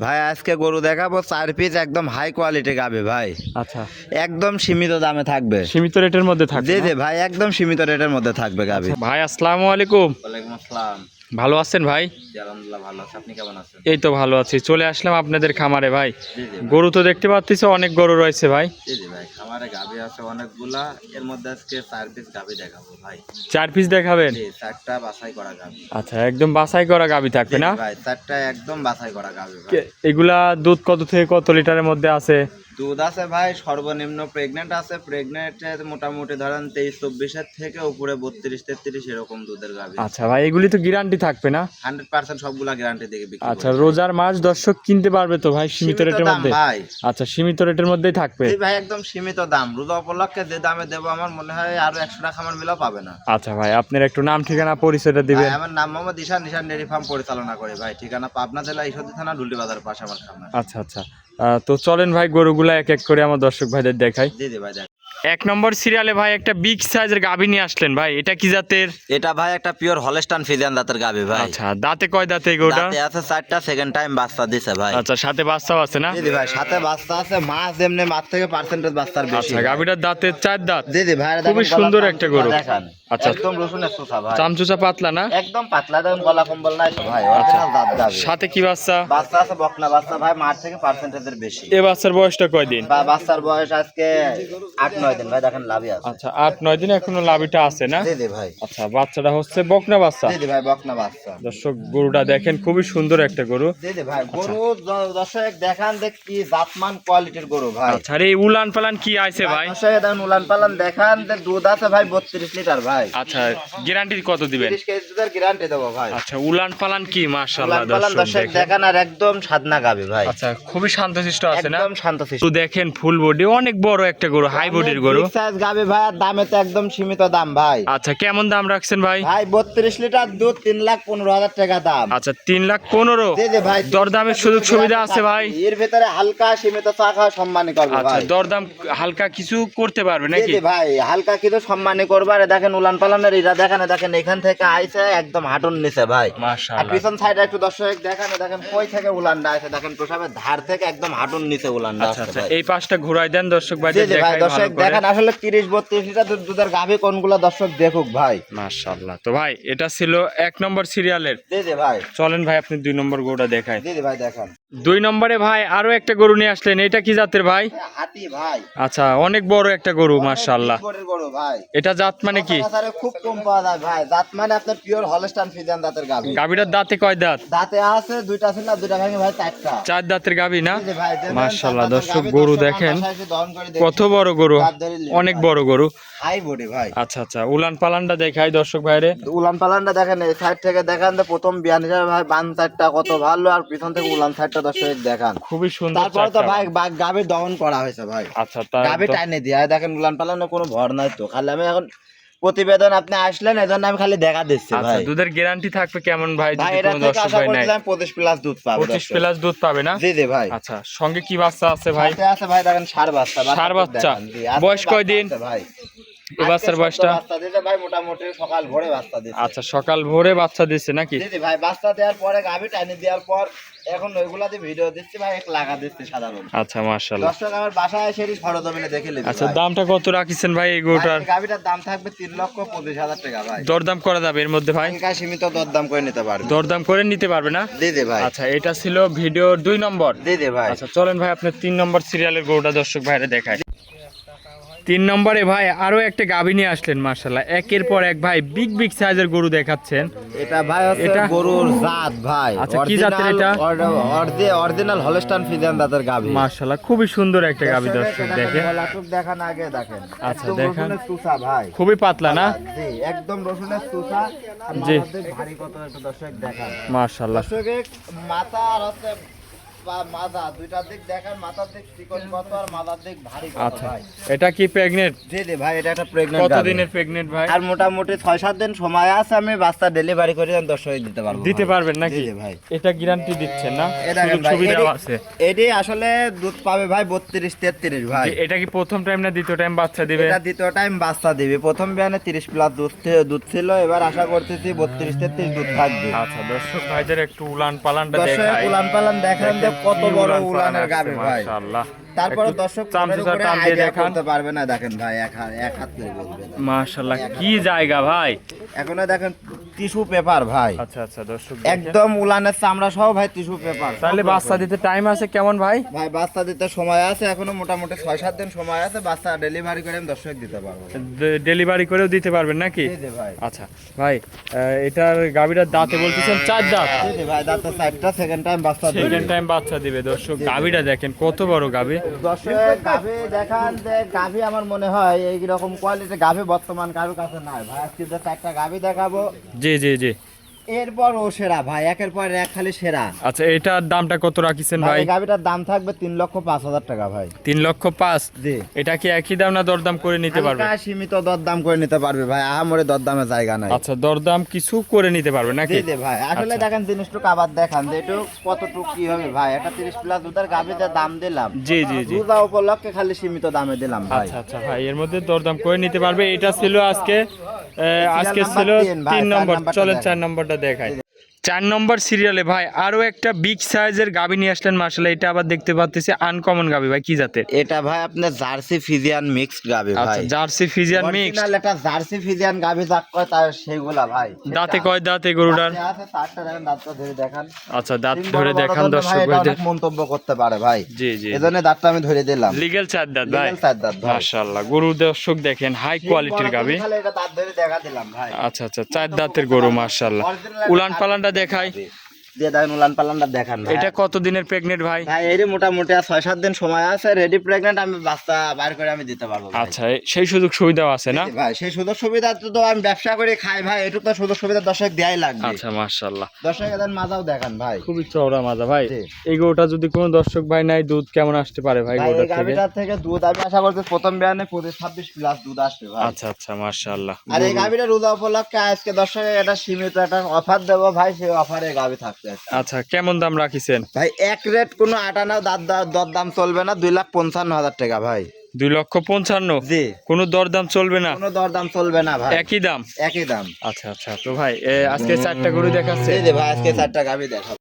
ভাই আজকে গরু দেখাবো 4 পিস একদম হাই কোয়ালিটি গাবে ভাই। আচ্ছা, একদম সীমিত দামে থাকবে। সীমিত রেটের মধ্যে থাকবে জি না? জি ভাই, একদম সীমিত রেটের মধ্যে থাকবে গাবে। আচ্ছা, ভাই আসসালামু আলাইকুম। ওয়ালাইকুম আসসালাম। ভালো আছেন ভাই? জি আলহামদুলিল্লাহ ভালো আছি, আপনি কেমন আছেন? এই তো ভালো আছি। চলে আসলাম আপনাদের খামারে ভাই। জি জি গরু তো দেখতে পাচ্ছি অনেক গরু রয়েছে ভাই। জি জি ভাই, খামারে গাবে আছে অনেকগুলা, এর মধ্যে আজকে 4 পিস গাবে দেখাবো ভাই। 4 পিস দেখাবেন? জি, 4টা বাছাই করা গাবে। আচ্ছা, একদম বাছাই করা গাবি থাকবে না? ভাই 4টা একদম বাছাই করা গাবে ভাই। এগুলা দুধ কত থেকে কত লিটারের মধ্যে আছে? দুধ আছে ভাই সর্বনিম্ন প্রেগনেন্ট আছে, প্রেগনেন্টের মোটামুটি ধরেন 23-24 থেকে উপরে 32-33 এরকম দুধের গাভী। আচ্ছা ভাই, এগুলি তো গ্যারান্টি থাকবে না? 100% সবগুলা গ্যারান্টি দিয়ে বিক্রি আচ্ছা, করি। রোজার মাস দর্শক কিনতে পারবে তো ভাই সীমিত রেটের দাম মধ্যে? ভাই। আচ্ছা, সীমিত রেটের মধ্যেই থাকবে। জি ভাই, একদম সীমিত দাম। রোজা উপলক্ষে যে দামে দেবো আমার মনে হয় আরো 100 টাকা আমার মিলাও পাবে না। আচ্ছা ভাই, আপনার একটু নাম ঠিকানা পরিচয়টা ভাই, দিবেন। আমার নাম মোহাম্মদ ঈশান, ঈশান ডেয়ারি ফার্ম পরিচালনা করি ভাই। ঠিকানা পাবনা জেলা ঈশ্বরদী থানা ডুলটি বাজার পাশে আমার খামার। আচ্ছা আচ্ছা, তো চলেন ভাই গরুগুলা এক এক করে আমার দর্শক ভাইদের দেখাই। জি জি ভাই দেখ। 1 নম্বর সিরিয়ালে ভাই একটা বিগ সাইজের গাভী নিয়ে আসলেন ভাই, এটা কি জাতের? এটা ভাই একটা পিওর হলস্টাইন ফ্রিজিয়ান জাতের গাভী ভাই। আচ্ছা, দাঁতে কয় দাঁতে এই গরুটা? দাঁতে আছে 4টা, সেকেন্ড টাইম বাচ্চা দিছে ভাই। আচ্ছা, সাথে বাচ্চাও আছে না? জি জি ভাই, সাথে বাচ্চা আছে। মাছ এমনি মাছ থেকে পার্সেন্টেজ বাচ্চার বেশি। আচ্ছা, গাভীটার দাঁতে 4 দাঁত। জি জি ভাই, খুবই সুন্দর একটা গরু। দেখান। আচ্ছা, একদম রসুনের চোষা ভাই। চামচুচা পাতলা না? একদম পাতলা, একদম গলা কম্বল নাই তো ভাই। আচ্ছা, অরিজিনাল দাঁত গাভী। সাথে কি বাচ্চা? বাচ্চা আছে বকনা বাচ্চা ভাই, মাছ থেকে পার্সেন্টেজের বেশি। এ বাচ্চার বয়সটা কয়দিন? বাচ্চার বয়স আজকে 8-9 দিন ভাই, দেখেন লাভই আছে। আচ্ছা, 8-9 দিন এখনো লাভিটা আছে না? জি জি ভাই। আচ্ছা, বাচ্চাটা হচ্ছে বকনা বাচ্চা। জি জি ভাই, বকনা বাচ্চা। দর্শক গরুটা দেখেন, খুবই সুন্দর একটা গরু। জি জি ভাই, গরু দর্শক দেখান দেখ কি জাতমান কোয়ালিটির গরু ভাই। আচ্ছা, আর এই উলান পালান কি আছে ভাই? দর্শক দেখেন উলান পালান দেখান, দুধ আছে ভাই 32 লিটার ভাই। আচ্ছা, গ্যারান্টি কত দিবেন? 30 কেজি দুধের গ্যারান্টি দেবো ভাই। আচ্ছা, উলান পালান কি মাশাআল্লাহ উলান পালান দর্শক দর্শক দেখেন। দেখান, আর একদম সাদনা গাবি ভাই। আচ্ছা, খুবই শান্তশিষ্ট আছে না? একদম শান্তশিষ্ট। তো দেখেন ফুল বডি, অনেক বড় একটা গরু, হাই বডির গরু। বিগ সাইজ গাবি ভাই, আর দামে তো একদম সীমিত দাম ভাই। আচ্ছা, কেমন দাম রাখছেন ভাই? ভাই 32 লিটার দুধ, 3,15,000 টাকা দাম। আচ্ছা, 3,15,000। জি জি ভাই, দরদামের সুযোগ সুবিধা আছে ভাই? এর ভিতরে হালকা সীমিত টাকা সম্মানী করবে আচ্ছা, ভাই। দরদাম হালকা কিছু করতে পারবে জি নাকি? জি ভাই, হালকা কিছু সম্মানী করবে। আর দেখেন উলান পালানের এরা দেখেন, দেখেন এখান থেকে আইছে একদম হাঁটুর নিচে ভাই। আর মাশাআল্লাহ। পিছন সাইডে একটু দর্শক দেখেন, দেখেন কই থেকে উলানটা আছে, দেখেন প্রসাবের ধার থেকে একদম হাঁটুর নিচে উলানটা আচ্ছা আছে আচ্ছা, ভাই। এই পাশটা ঘুরাই দেন দর্শক জি ভাইদের জি ভাই, দেখাই ভালো দর্শক করে। দেখেন আসলে 30-32 লিটার দুধের গাভী কোনগুলা দর্শক দেখুক ভাই। মাশাআল্লাহ। তো ভাই এটা ছিল 1 নম্বর সিরিয়ালের। জি জি ভাই। চলেন ভাই আপনি 2 নম্বর গরুটা দেখাই। জি জি ভাই দেখান। 2 নম্বরে ভাই আরো একটা গরু নিয়ে আসলেন, এটা কি জাতের ভাই? হাতি ভাই। আচ্ছা, অনেক বড় একটা গরু মাশাআল্লাহ। অনেক বড় গরু ভাই। এটা জাত মানে কি? সচরাচর খুব কম পাওয়া যায় ভাই। জাত মানে আপনার পিওর হলস্টাইন ফ্রিজিয়ান জাতের গাভী। গাভীটার দাঁতে কয় দাঁত? দাঁতে আছে দুইটা, ছিল না দুইটা ভাঙে ভাই 4টা। 4 দাঁতের গাভী না? জি জি ভাই, দেখেন, মাশাআল্লাহ 4 দাঁতের দর্শক গাভী, গরু দর্শক দেখেন বাসায় এসে দহন করে কত বড় গরু, দাঁত ধরে নিলেন অনেক ভাই। বড় গরু। হাই বডি ভাই। আচ্ছা আচ্ছা, উলান পালানটা দেখাই দর্শক ভাইরে। উলান পালানটা দেখেন, এই সাইড থেকে দেখান যে প্রথম বিয়ান হিসাবে ভাই বান সাইডটা কত ভালো, আর পিছন থেকে উলান সাইডটা দর্শক দেখান। খুবই সুন্দর। তারপরে তো চারটা। ভাই গাভী দহন করা হয়েছে ভাই। আচ্ছা, তার গাভী টাইনে দিয়ে দেখেন উলান পালানে কোনো ভর নাই তো। খালি আমি এখন প্রতিবেদন আপনি আসলেন এজন্য আমি খালি দেখা দিচ্ছি আচ্ছা, ভাই। দুধের গ্যারান্টি থাকবে কেমন ভাই? ভাই যদি এটা কোনো থেকে দর্শক আশা ভাই নাই, করছিলাম 25+ দুধ পাবে। 25 প্লাস দুধ পাবে না? জি জি ভাই। আচ্ছা, সঙ্গে কি বাচ্চা আছে ভাই? সাথে আছে ভাই, দেখেন ষাঁড় বাচ্চা। ষাঁড় বাচ্চা। দেখান, জি, আজকে বয়স বাচ্চা কয়দিন? আছে ভাই। এই বাচ্চার আজকে বয়সটা? বাচ্চা দিতে ভাই মোটামুটি সকাল ভোরে বাচ্চা দিচ্ছে। আচ্ছা, সকাল ভোরে বাচ্চা দিচ্ছে নাকি? জি জি ভাই, বাচ্চা দেওয়ার পরে গাভী টাইনে দেওয়ার পর এখন ওইগুলাতে ভিডিও দিচ্ছি ভাই, এক লাগা দিচ্ছি সাধারণ। আচ্ছা, মাশাআল্লাহ। দর্শক আমার বাসায় এসে সরজমিনে দেখে নেবে। আচ্ছা, দামটা কত রাখিছেন ভাই এই গরুটার? গাভীটার দাম থাকবে 3,25,000 টাকা ভাই। দরদাম করা যাবে এর মধ্যে ভাই? হালকা সীমিত দরদাম করে নিতে পারবে। দরদাম করে নিতে পারবে না? জি জি ভাই। আচ্ছা, এটা ছিল ভিডিওর 2 নম্বর। জি জি ভাই। আচ্ছা, চলেন ভাই আপনার 3 নম্বর সিরিয়ালের গরুটা দর্শক ভাইরে দেখায়। 3 নম্বরে ভাই আরো একটা গাভী নিয়ে আসলেন মাশাআল্লাহ, একের পর এক ভাই বিগ বিগ সাইজের গরু দেখাচ্ছেন। এটা ভাই হচ্ছে এটা গরুর জাত ভাই। আচ্ছা, কি জাতের এটা? অরিজিনাল হলস্টাইন ফ্রিজিয়ান জাতের গাভী। মাশাআল্লাহ, খুবই সুন্দর একটা গাভী দর্শক দেখেন। গলাটুক দেখান, আগে দেখেন। আচ্ছা, একদম দেখান। রসুনের চুষা ভাই। খুবই পাতলা না? জি, একদম রসুনের চুষা। আর জি। মাথার দিক ভারী কত একটা দর্শক দেখান। মাশাআল্লাহ। দর্শকের মাথা আর হচ্ছে মাথা দুইটার দিক দেখেন, মাথার দিক চিকন কত আর মাথার দিক ভারী কত আচ্ছা, ভাই। এটা কি প্রেগনেন্ট? জি জি ভাই, এটা একটা প্রেগনেন্ট কত গাভী। দিনের প্রেগনেন্ট ভাই? আর মোটামুটি 6-7 দিন সময় আছে, আমি বাচ্চা ডেলিভারি করে দর্শক দিতে পারবো। দিতে ভাই। পারবেন নাকি? জি জি ভাই। এটা গ্যারান্টি দিচ্ছেন না? এ দেখেন সুযোগ ভাই, সুবিধাও আছে? এটি আসলে দুধ পাবে ভাই 32-33 ভাই। যে এটা কি প্রথম টাইম না দ্বিতীয় টাইম বাচ্চা দিবে? এটা দ্বিতীয় টাইম বাচ্চা দিবে। প্রথম বিয়ানে 30+ দুধ ছিল, এবার আশা করতেছি 32-33 দুধ থাকবে। আচ্ছা, দর্শক ভাইদের একটু উলান পালানটা দর্শক দেখাই। উলান পালান দেখেন যে কত কি বড় উলান পালান উলানের আসছে, গাভী ভাই। মাশাআল্লাহ। তারপরে একটু দর্শক চামচুচা টান দিয়ে দেখান। করতে পারবে না, দেখেন ভাই এক হাত করে বলবে। মাশাআল্লাহ, কি জায়গা ভাই। এখনো দেখেন টিস্যু পেপার ভাই, আচ্ছা আচ্ছা দর্শক দেখেন। একদম উলানের চামড়া সহ ভাই টিস্যু পেপার। তাহলে বাচ্চা দিতে টাইম আছে কেমন ভাই? ভাই বাচ্চা দিতে সময় আছে, এখনো মোটামুটি 6-7 দিন সময় আছে। বাচ্চা ডেলিভারি করে আমি দর্শক দিতে পারবো। ডেলিভারি করেও দিতে পারবেন নাকি? জি জি ভাই। আচ্ছা ভাই, এটার গাভীটার দাঁতে বলতেছেন 4 দাঁত। জি জি ভাই, দাঁতে 4টা, সেকেন্ড টাইম বাচ্চা দিবে। সেকেন্ড টাইম বাচ্চা দিবে। দর্শক গাভীটা দেখেন কত বড় গাভী। দর্শক গাভী দেখান যে গাভী আমার মনে হয় এই রকম কোয়ালিটির গাভী বর্তমান কারোর কাছে নাই ভাই। আজকে যে 4টা গাভী দেখাবো, জি জি জি। এরপর ও সেরা ভাই, একের পর এক খালি সেরা। আচ্ছা, এটার দামটা কত রাখিছেন ভাই ভাই? এই গাভীটার দাম থাকবে 3,05,000 টাকা ভাই। 3,05,000। জি। এটা কি একই দাম না দরদাম করে নিতে পারবে? হালকা সীমিত দরদাম করে নিতে পারবে ভাই, আহামরি দরদামের জায়গা নাই। আচ্ছা, দরদাম কিছু করে নিতে পারবে নাকি? জি জি ভাই, আসলে আচ্ছা। দেখেন জিনিসটুকু আবার দেখান যে একটু কতটুকু কি হবে ভাই। একটা 30 প্লাস দুধের গাভীতে দাম দিলাম, জি জি জি। রোজা উপলক্ষে খালি সীমিত দামে দিলাম ভাই। আচ্ছা আচ্ছা ভাই, এর মধ্যে দরদাম করে নিতে পারবে। এটা ছিল আজকে আজকে ছিল নাম্বার 3 ভাই, 3 নম্বর। 4 নাম্বারটা চলেন দেখান। 4 নম্বরটা দেখাই। 4 নম্বর সিরিয়ালে ভাই আরো একটা বিগ সাইজের গাভী নিয়ে আসলেন মাশাআল্লাহ। এটা আবার দেখতে পাচ্তেছি আনকমন গাভী ভাই, কি জাতের? এটা ভাই আপনার জার্সি ফিজিয়ান মিক্সড গাভী আচ্ছা, ভাই। Jersey Friesian mix. অরিজিনাল এটা জার্সি ফিজিয়ান গাভী যাক কয় তার সেইগুলা ভাই। দাঁতে কয় দাঁতে গরুটার? দাঁতে আছে 4টা, দেখেন দাঁতটা ধরে দেখান। আচ্ছা, দাঁত তিন ধরে বড় বড় দেখান জন্য দর্শক ভাই, এটা ভাইদের। অনেক মন্তব্য করতে পারে ভাই। জি জি। এজন্য দাঁতটা আমি ধরে দিলাম। লিগ্যাল 4 দাঁত ভাই। Legal 4 দাঁত ভাই। মাশাআল্লাহ, গরু দর্শক দেখেন হাই কোয়ালিটির গাভী। খালি এটা দাঁত ধরে দেখা দিলাম ভাই। আচ্ছা আচ্ছা, 4 দাঁতের গরু মাশাআল্লাহ। Original উলান একটা পালানটা দেখাই। দিয়ে দেখেন উলান পালানটা দেখান ভাই। এটা কত দিনের প্রেগনেন্ট ভাই? ভাই এরই মোটামুটি 6-7 দিন সময় আছে, রেডি প্রেগন্যান্ট, আমি বাচ্চা বাইর করে আমি দিতে পারবো ভাই। আচ্ছা, সেই সুযোগ সুবিধাও আছে না? জি ভাই, সেই সুযোগ সুবিধা তো আমি ব্যবসা করে খাই ভাই, এটুকু তো সুযোগ সুবিধা দর্শক দেয়াই লাগবে। আচ্ছা মাশাআল্লাহ, দর্শক এদের মাজাও দেখান ভাই। খুবই চওড়া মাজা ভাই। জি। এই গরুটা যদি কোনো দর্শক ভাই নাই, দুধ কেমন আসতে পারে ভাই ভাই এই গরুটা থেকে? গাভিটার থেকে দুধ আমি আশা করছি প্রথম বিয়ানে 26 প্লাস দুধ আসবে ভাই। আচ্ছা আচ্ছা মাশাআল্লাহ। আর এই গাভিটা রোজা উপলক্ষে আজকে দর্শক এটা সীমিত একটা অফার দেবো ভাই, সেই অফারে গাভি থাকবে আজকে। আচ্ছা, কেমন দাম রাখিছেন? ভাই এক রেট কোনো আটানাও দর দাম চলবে না, 2,55,000 টাকা ভাই। 2,55,000? জি। কোনো দরদাম চলবে না? কোনো দরদাম চলবে না ভাই, একই দাম? একই দাম। আচ্ছা আচ্ছা, তো ভাই আজকে 4টা গরু দেখাচ্ছে। এই যে ভাই আজকে 4টা গাভি দেখাবো।